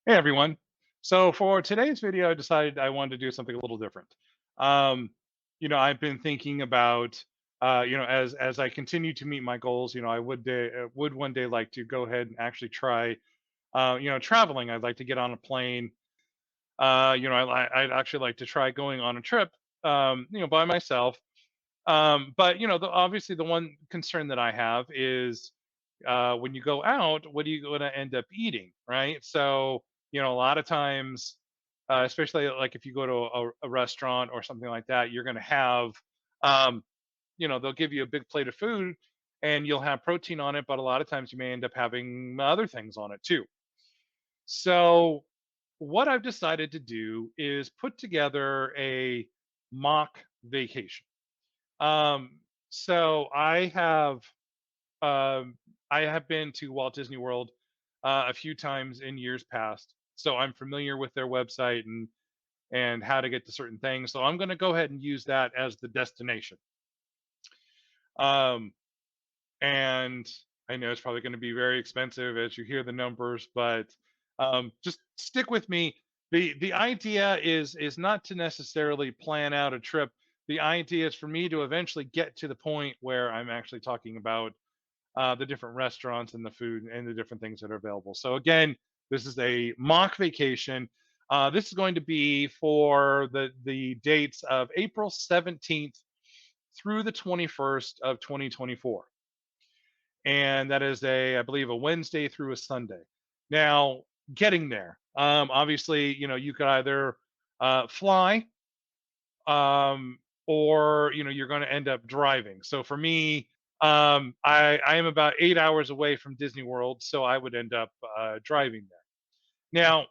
Hey everyone. So for today's video, I decided I wanted to do something a little different. Um, I've been thinking about, as I continue to meet my goals, I would one day like to go ahead and actually try, traveling. I'd like to get on a plane. I'd actually like to try going on a trip, by myself. But obviously the one concern that I have is when you go out, what are you going to end up eating, right? So a lot of times, especially like if you go to a restaurant or something like that, you're going to have, um, they'll give you a big plate of food, and you'll have protein on it, but a lot of times you may end up having other things on it too. So what I've decided to do is put together a mock vacation. So um, I have been to Walt Disney World a few times in years past, so I'm familiar with their website and how to get to certain things. So I'm going to go ahead and use that as the destination. Um, and I know it's probably going to be very expensive as you hear the numbers, but just stick with me. The idea is not to necessarily plan out a trip. The idea is for me to eventually get to the point where I'm actually talking about the different restaurants and the food and the different things that are available. So again, this is a mock vacation. This is going to be for the dates of April 17th through the 21st of 2024, and that is I believe, a Wednesday through a Sunday. Now, getting there, obviously, you could either fly, or you're going to end up driving. So for me, I am about 8 hours away from Disney World, so I would end up driving there. Now,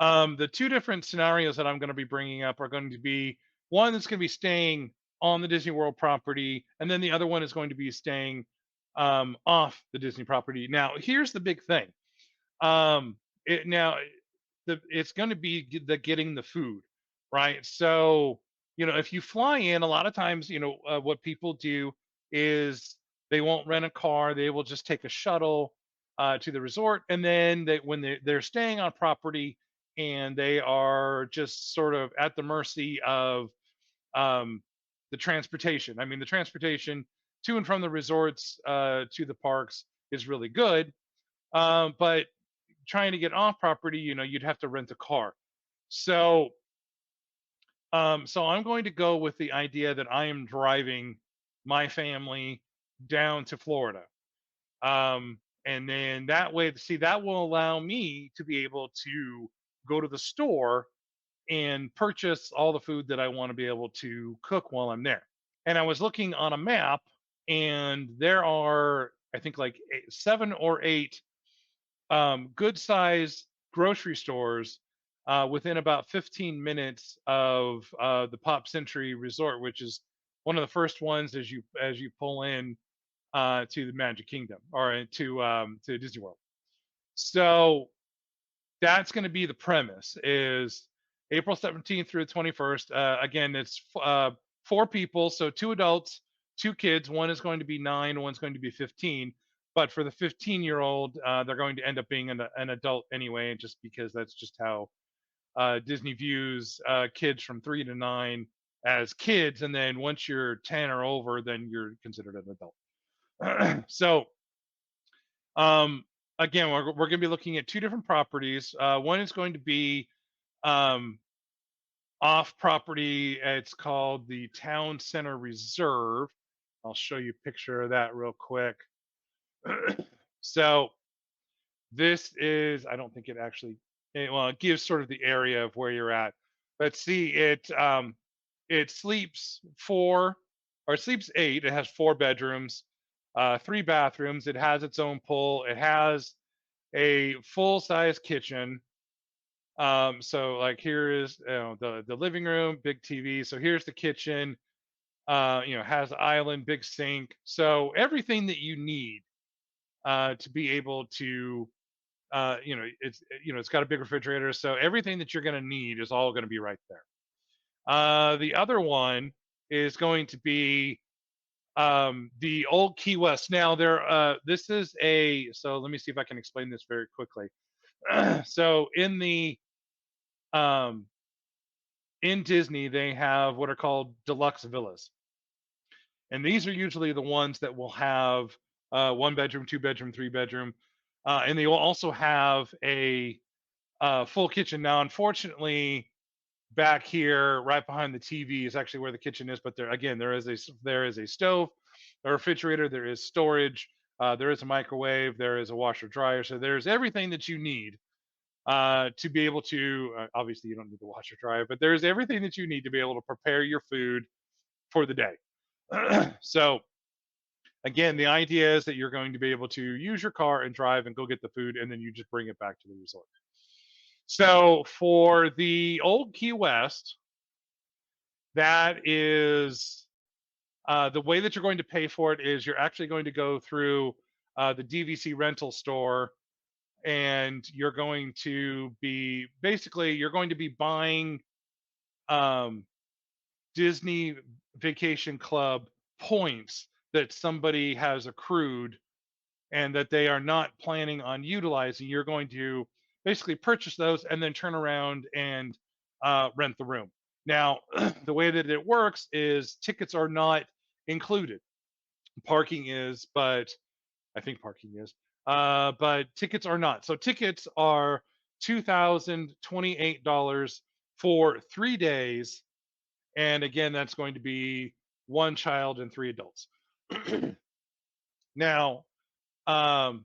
the two different scenarios that I'm going to be bringing up are going to be one that's going to be staying on the Disney World property, and then the other one is going to be staying off the Disney property. Now, here's the big thing. Now, it's going to be the getting the food, right? So, if you fly in, a lot of times, what people do is they won't rent a car; they will just take a shuttle to the resort, and then when they're staying on property, and they are just sort of at the mercy of um, the transportation. I mean, the transportation to and from the resorts to the parks is really good, but trying to get off property, you'd have to rent a car. So, so I'm going to go with the idea that I am driving my family down to Florida. And then that way, see, that will allow me to be able to go to the store and purchase all the food that I want to be able to cook while I'm there. And I was looking on a map, and there are, I think, like seven or eight good sized grocery stores within about 15 minutes of the Pop Century Resort, which is one of the first ones as you pull in to the Magic Kingdom, or to Disney World. So that's going to be the premise: is April 17th through the 21st. Again, it's four people, so two adults, two kids. One is going to be 9, one's going to be 15. But for the 15-year-old, they're going to end up being an adult anyway, just because that's just how Disney views kids from 3 to 9 as kids, and then once you're 10 or over, then you're considered an adult. So um, again, we're going to be looking at two different properties. One is going to be um, off property. It's called the Town Center Reserve. I'll show you a picture of that real quick. So this is, I don't think it actually, well, it gives sort of the area of where you're at. But see, it sleeps four, or it sleeps eight. It has 4 bedrooms, 3 bathrooms. It has its own pool. It has a full size kitchen. So like here is, the living room, big TV. So here's the kitchen. Has an island, big sink. So everything that you need to be able to, it's got a big refrigerator. So everything that you're going to need is all going to be right there. The other one is going to be the old Key West. Now this is a, so let me see if I can explain this very quickly. So um, in Disney, they have what are called deluxe villas, and these are usually the ones that will have one bedroom, two bedroom, three bedroom, and they will also have a full kitchen. Now, unfortunately, back here, right behind the TV, is actually where the kitchen is. But there, again, there is a stove, a refrigerator, there is storage, there is a microwave, there is a washer dryer. So there's everything that you need to be able to. Obviously, you don't need the washer dryer, but there's everything that you need to be able to prepare your food for the day. So again, the idea is that you're going to be able to use your car and drive and go get the food, and then you just bring it back to the resort. So for the old Key West, that is the way that you're going to pay for it is you're actually going to go through the DVC rental store, and you're going to be basically you're going to be buying um, Disney Vacation Club points that somebody has accrued and that they are not planning on utilizing. You're going to basically purchase those and then turn around and rent the room. Now, the way that it works is tickets are not included. Parking is, but I think parking is, but tickets are not. So tickets are $2,028 for 3 days, and again, that's going to be one child and three adults. Now, um,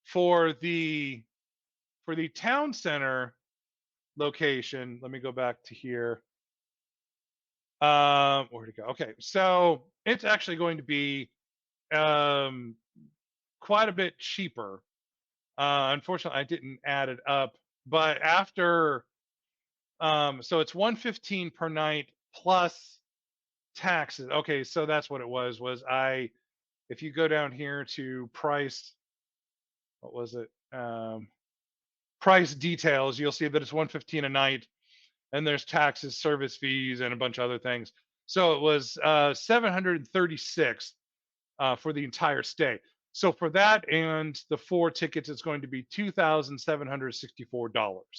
for the town center location, let me go back to here. Where to go? Okay, so it's actually going to be um, quite a bit cheaper. Unfortunately, I didn't add it up, but after so it's 115 per night plus taxes. Okay, so that's what it was. Was I if you go down here to price, what was it? Price details, you'll see that it's 115 a night, and there's taxes, service fees, and a bunch of other things. So it was 736 for the entire stay. So for that and the four tickets, it's going to be $2,764.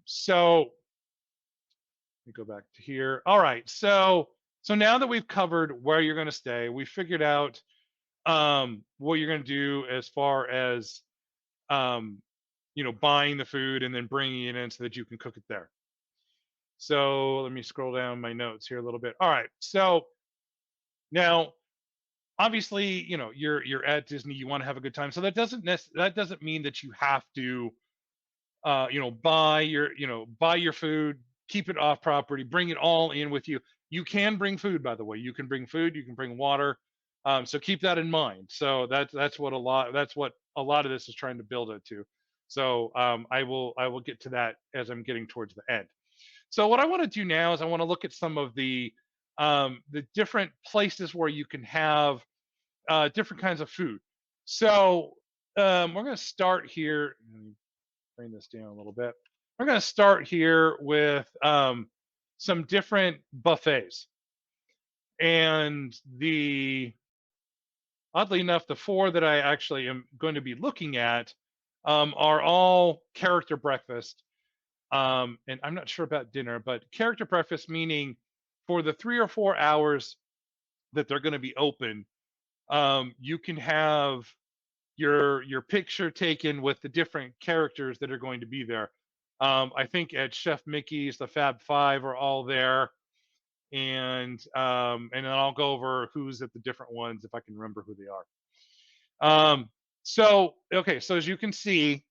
So let me go back to here. All right. So now that we've covered where you're going to stay, we figured out what you're going to do as far as um, buying the food and then bringing it in so that you can cook it there. So let me scroll down my notes here a little bit. All right. So now, obviously, you're at Disney. You want to have a good time. So that doesn't mean that you have to buy your food, keep it off property, bring it all in with you. You can bring food, by the way. You can bring food, you can bring water. So keep that in mind. So that's what a lot of this is trying to build it to. So I will get to that as I'm getting towards the end. So what I want to do now is I want to look at some of the different places where you can have different kinds of food. So we're going to start here. Let me bring this down a little bit. We're going to start here with some different buffets. And oddly enough, the four that I actually am going to be looking at are all character breakfast. And I'm not sure about dinner, but character breakfast meaning for the 3 or 4 hours that they're going to be open, you can have your picture taken with the different characters that are going to be there. I think at Chef Mickey's, the Fab Five are all there, and then I'll go over who's at the different ones if I can remember who they are. So okay, so as you can see,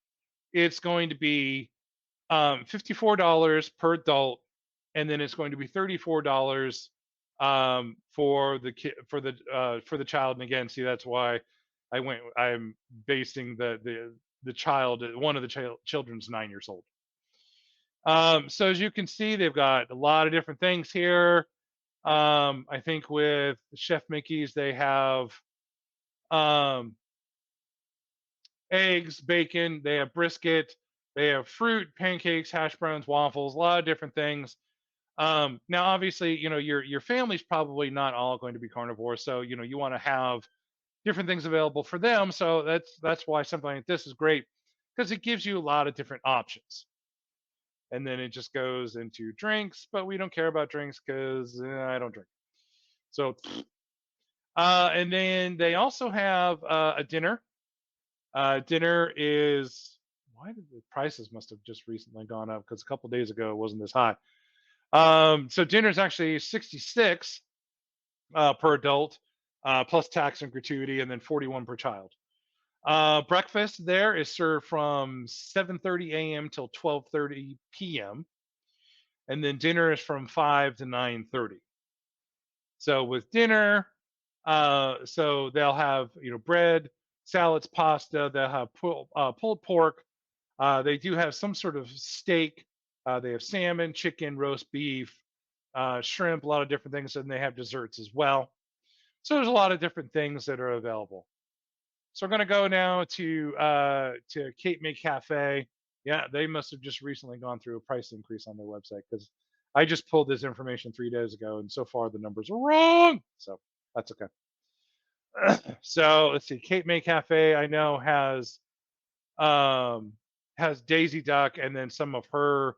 it's going to be $54 per adult, and then it's going to be $34 for the kid for the child. And again, see that's why I'm basing the child. One of the children's 9 years old. So as you can see, they've got a lot of different things here. I think with Chef Mickey's, they have um, eggs, bacon, they have brisket, they have fruit, pancakes, hash browns, waffles, a lot of different things. Now, obviously, your family's probably not all going to be carnivore, so you want to have different things available for them. So that's why something like this is great. because it gives you a lot of different options. And then it just goes into drinks, but we don't care about drinks because I don't drink. So, and then they also have a dinner. Dinner is why did the prices must have just recently gone up because a couple days ago it wasn't this high. So dinner is actually 66 per adult, plus tax and gratuity, and then 41 per child. Breakfast there is served from 7:30 a.m. till 12:30 p.m. and then dinner is from 5 to 9:30. So with dinner, so they'll have bread, salads, pasta. They'll have pulled pork. They do have some sort of steak. They have salmon, chicken, roast beef, shrimp, a lot of different things, and they have desserts as well. So there's a lot of different things that are available. So we're gonna go now to Cape May Cafe. Yeah, they must have just recently gone through a price increase on their website because I just pulled this information 3 days ago, and so far the numbers are wrong. So that's okay. So let's see. Cape May Cafe, I know um, has Daisy Duck and then some of her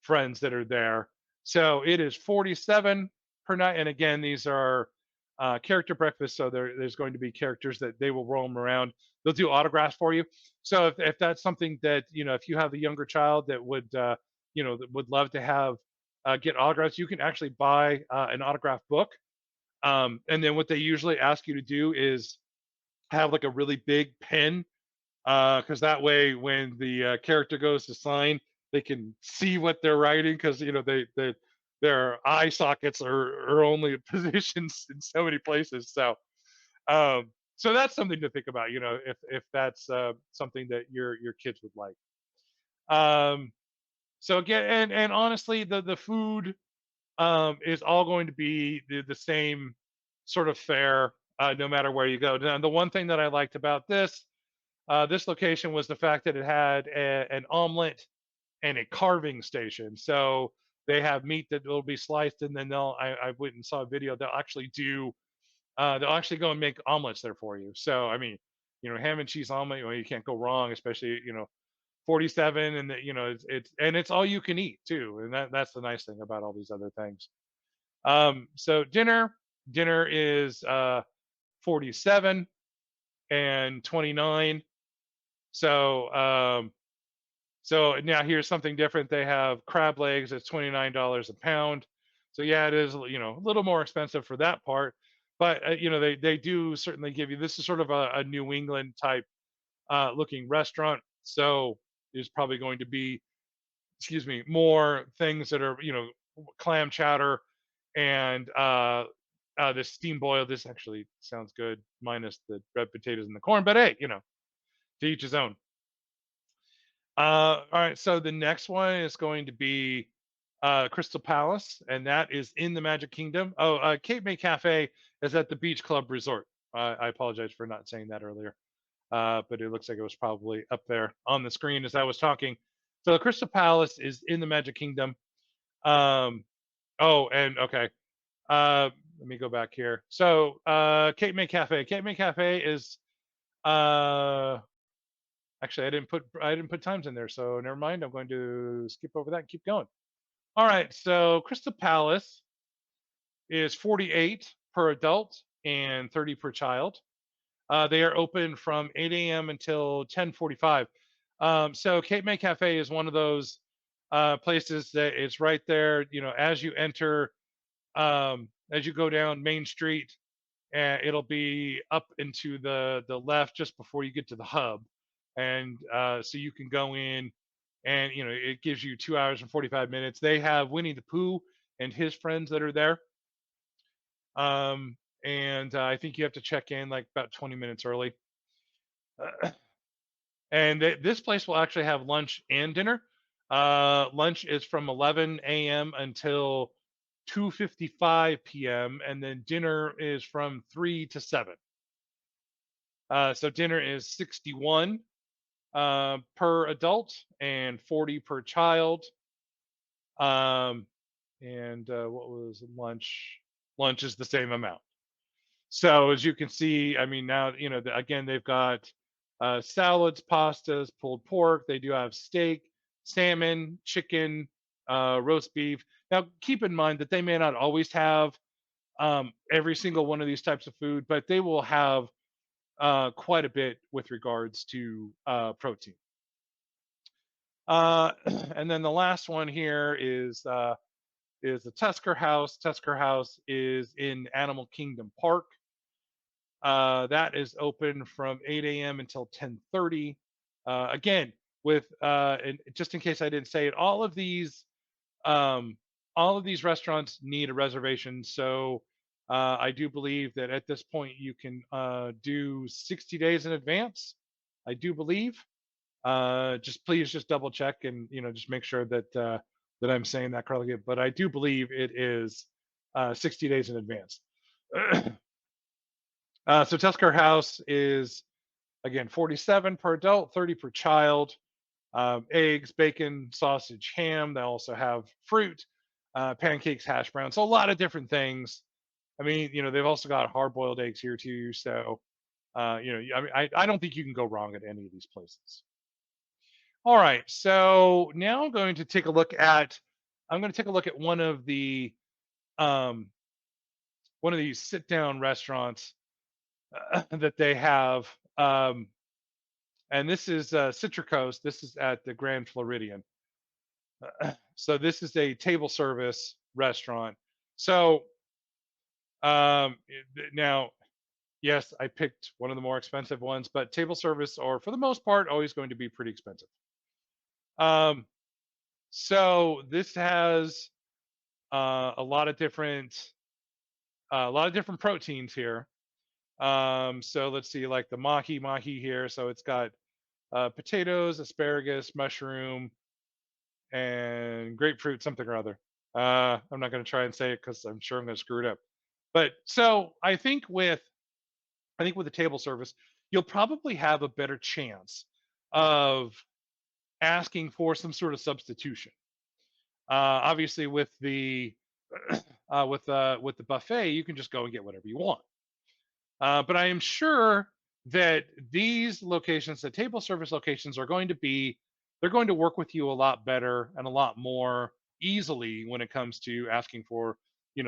friends that are there. So it is 47 per night. And again, these are character breakfast. So there's going to be characters that they will roam around. They'll do autographs for you. So if that's something that, if you have a younger child that would, that would love to have get autographs, you can actually buy an autograph book. And then what they usually ask you to do is have like a really big pen because that way when the character goes to sign they can see what they're writing because their eye sockets are only positions in so many places. So that's something to think about, if that's something that your kids would like. um so again, and honestly the food is all going to be the same sort of fare no matter where you go. Now the one thing that I liked about this location was the fact that it had an omelet and a carving station. So they have meat that will be sliced, and then I went and saw a video. They'll actually go and make omelets there for you. So I mean, ham and cheese omelet, you can't go wrong, especially 47, and it's all you can eat too, and that's the nice thing about all these other things. So dinner is 47 and 29. So now here's something different. They have crab legs. It's $29 a pound. So yeah, it is a little more expensive for that part, but they do certainly give you. This is sort of a New England type looking restaurant. So there's probably going to be, excuse me, more things that are clam chowder and the steam boil. This actually sounds good, minus the red potatoes and the corn. But hey, to each his own. All right, so the next one is going to be Crystal Palace, and that is in the Magic Kingdom. Oh, Cape May Cafe is at the Beach Club Resort. I apologize for not saying that earlier, but it looks like it was probably up there on the screen as I was talking. So Crystal Palace is in the Magic Kingdom. Um, oh, and okay, let me go back here. So Cape May Cafe. Cape May Cafe is uh, actually, I didn't put times in there, so never mind. I'm going to skip over that and keep going. All right, so Crystal Palace is 48 per adult and 30 per child. They are open from 8 a.m. until 10:45. So Cape May Cafe is one of those places that is right there. As you enter, as you go down Main Street, and it'll be up into the left just before you get to the hub, and so you can go in, and it gives you 2 hours and 45 minutes. They have Winnie the Pooh and his friends that are there, and I think you have to check in like about 20 minutes early. And this place will actually have lunch and dinner. Lunch is from 11 a.m. until 2:55 p.m. and then dinner is from 3 to 7. So dinner is 61 per adult and 40 per child. Um, and what was lunch? Lunch is the same amount. So as you can see, I mean, now again they've got salads, pastas, pulled pork. They do have steak, salmon, chicken, roast beef. Now, keep in mind that they may not always have every single one of these types of food, but they will have quite a bit with regards to protein. Uh, and then the last one here is the Tusker House. Tusker House is in Animal Kingdom Park. That is open from 8 a.m. until 10:30. Again, with and just in case I didn't say it, um, all of these restaurants need a reservation. So I do believe that at this point you can do 60 days in advance. I do believe. Just please just double check and just make sure that that I'm saying that correctly. But I do believe it is 60 days in advance. So Tusker House is again 47 per adult, 30 per child. Eggs, bacon, sausage, ham. They also have fruit, pancakes, hash browns. So a lot of different things. I mean, they've also got hard-boiled eggs here too. So, I mean, I don't think you can go wrong at any of these places. All right. So now I'm going to take a look at um, one of these sit-down restaurants that they have. And this is Citricos. This is at the Grand Floridian. So this is a table service restaurant. So now, yes, I picked one of the more expensive ones, but table service are for the most part always going to be pretty expensive. Um, so this has a lot of different proteins here. So let's see, like the mahi here. So it's got potatoes, asparagus, mushroom, and grapefruit, something or other. I'm not going to try and say it because I'm sure I'm going to screw it up. But so I think with the table service, you'll probably have a better chance of asking for some sort of substitution. Obviously, with the buffet, you can just go and get whatever you want. But I am sure that these locations, the table service locations, they're going to work with you a lot better and a lot more easily when it comes to asking for,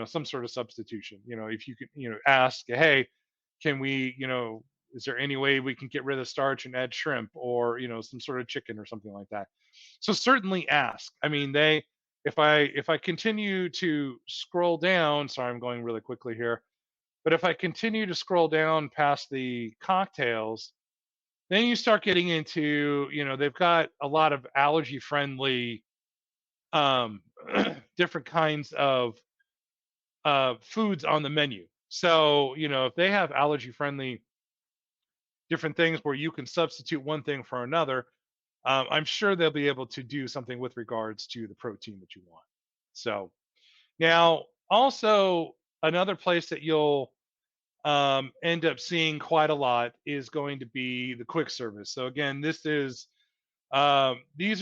some sort of substitution. If you could, ask, hey, can we, is there any way we can get rid of the starch and add shrimp or, some sort of chicken or something like that? So certainly ask. I mean, if I continue to scroll down, sorry, I'm going really quickly here, but if I continue to scroll down past the cocktails, then you start getting into, they've got a lot of allergy friendly, um, different kinds of foods on the menu. So, if they have allergy friendly different things where you can substitute one thing for another, I'm sure they'll be able to do something with regards to the protein that you want. So now, also another place that you'll end up seeing quite a lot is going to be the quick service. So again, these are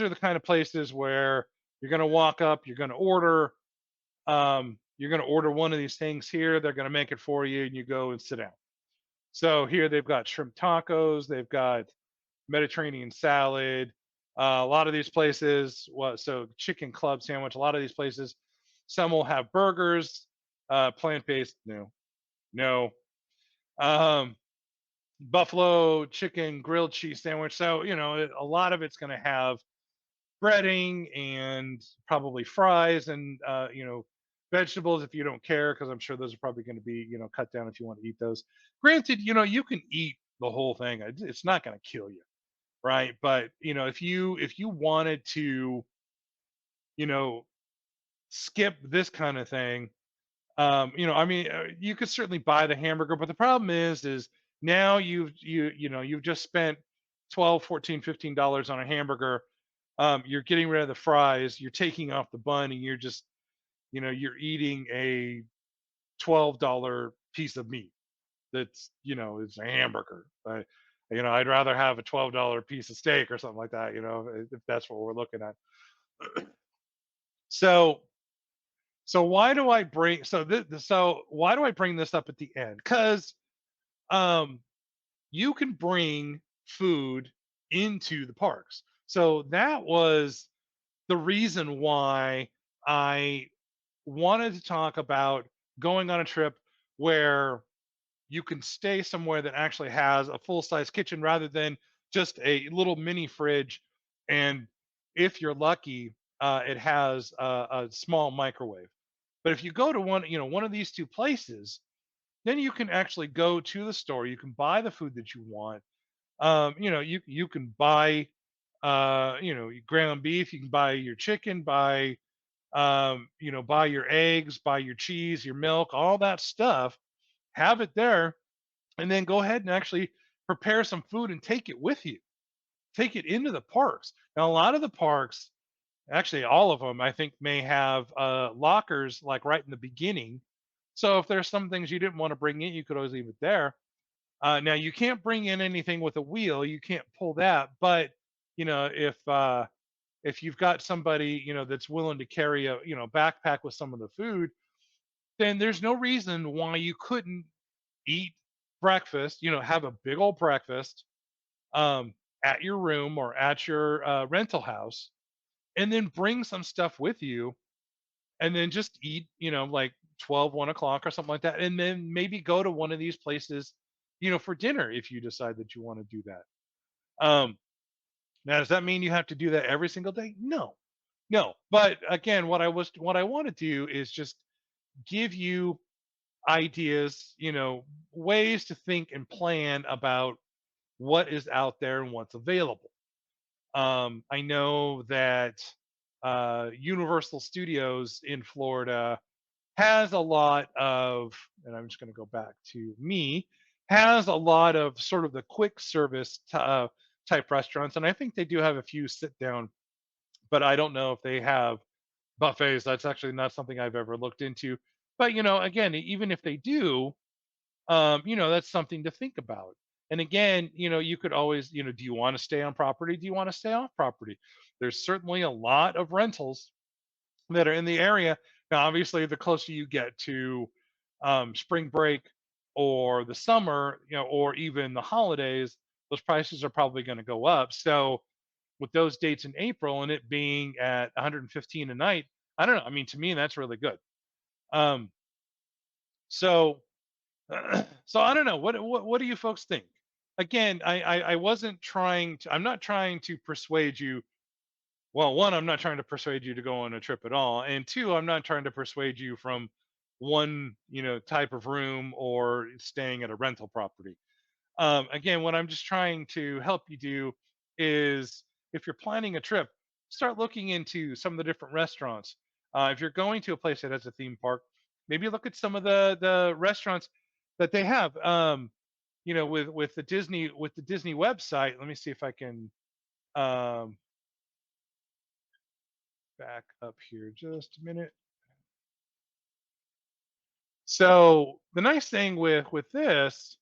the kind of places where you're going to walk up, you're going to order one of these things here. They're going to make it for you, and you go and sit down. So here they've got shrimp tacos, they've got Mediterranean salad. A lot of these places, so chicken club sandwich. A lot of these places, some will have burgers, plant based. No, no. Um, buffalo chicken grilled cheese sandwich. So, a lot of it's going to have breading and probably fries and, vegetables if you don't care, because I'm sure those are probably going to be, cut down if you want to eat those. Granted, you can eat the whole thing. It's not going to kill you. Right. But, if you wanted to, you know, skip this kind of thing, I mean, you could certainly buy the hamburger, but the problem is now you've just spent 12, 14, $15 on a hamburger. You're getting rid of the fries, you're taking off the bun, and you're just, you're eating a $12 piece of meat that's, it's a hamburger. But, I'd rather have a $12 piece of steak or something like that, if that's what we're looking at. So so why do I bring this up at the end? Because um you can bring food into the parks. So that was the reason why I wanted to talk about going on a trip where you can stay somewhere that actually has a full size kitchen rather than just a little mini fridge. And if you're lucky, it has a small microwave. But if you go to one of these two places, then you can actually go to the store. You can buy the food that you want. You can buy, ground beef. You can buy your chicken, buy your eggs, buy your cheese, your milk, all that stuff. Have it there, and then go ahead and actually prepare some food and take it with you. Take it into the parks. Now, a lot of the parks, actually all of them, I think may have lockers like right in the beginning. So if there's some things you didn't want to bring in, you could always leave it there. Now you can't bring in anything with a wheel. You can't pull that. But if you've got somebody that's willing to carry a backpack with some of the food, then there's no reason why you couldn't eat breakfast. Have a big old breakfast um, at your room or at your rental house, and then bring some stuff with you, and then just eat. Like 12, 1 o'clock or something like that, and then maybe go to one of these places, for dinner if you decide that you want to do that. Now, does that mean you have to do that every single day? No, no. But again, what I want to do is just give you ideas, ways to think and plan about what is out there and what's available. I know that Universal Studios in Florida has a lot of, and I'm just going to go back to me, has a lot of sort of the quick service type restaurants. And I think they do have a few sit down, but I don't know if they have buffets. That's actually not something I've ever looked into. But, again, even if they do, that's something to think about. And again, you could always, do you want to stay on property? Do you want to stay off property? There's certainly a lot of rentals that are in the area. Now, obviously, the closer you get to spring break or the summer, or even the holidays, those prices are probably going to go up. So, with those dates in April and it being at 115 a night, I don't know. I mean, to me, that's really good. Um, so, so I don't know. What do you folks think? Again, I wasn't trying to. I'm not trying to persuade you. Well, one, I'm not trying to persuade you to go on a trip at all, and two, I'm not trying to persuade you from one type of room or staying at a rental property. Again, what I'm just trying to help you do is, if you're planning a trip, start looking into some of the different restaurants. If you're going to a place that has a theme park, maybe look at some of the restaurants that they have. With the Disney website. Let me see if I can um, back up here just a minute. So the nice thing with this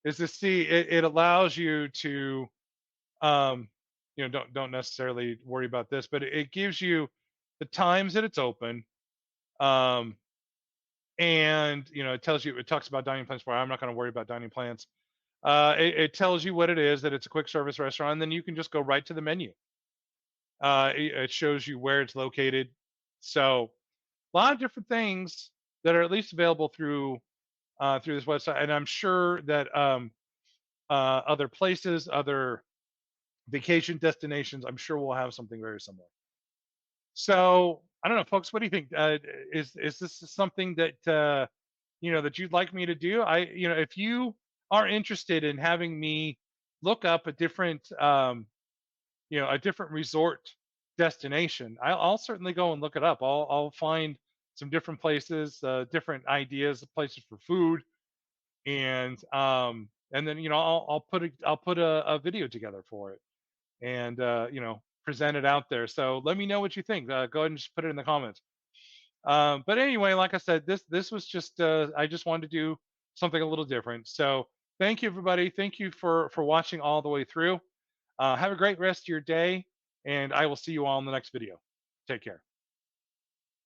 is to see it allows you to don't necessarily worry about this, but it gives you the times that it's open. Um, and it talks about dining plans. For I'm not going to worry about dining plans. It tells you what it is, that it's a quick service restaurant, and then you can just go right to the menu. It shows you where it's located. So a lot of different things that are at least available through this website, and I'm sure that other places, other vacation destinations, I'm sure we'll have something very similar. So I don't know, folks. What do you think? Is this something that that you'd like me to do? If you are interested in having me look up a different resort destination, I'll certainly go and look it up. I'll find some different places, different ideas, places for food, and then I'll put a video together for it, and present it out there. So let me know what you think. Go ahead and just put it in the comments. But anyway, like I said, this was just I just wanted to do something a little different. So thank you, everybody. Thank you for watching all the way through. Have a great rest of your day, and I will see you all in the next video. Take care.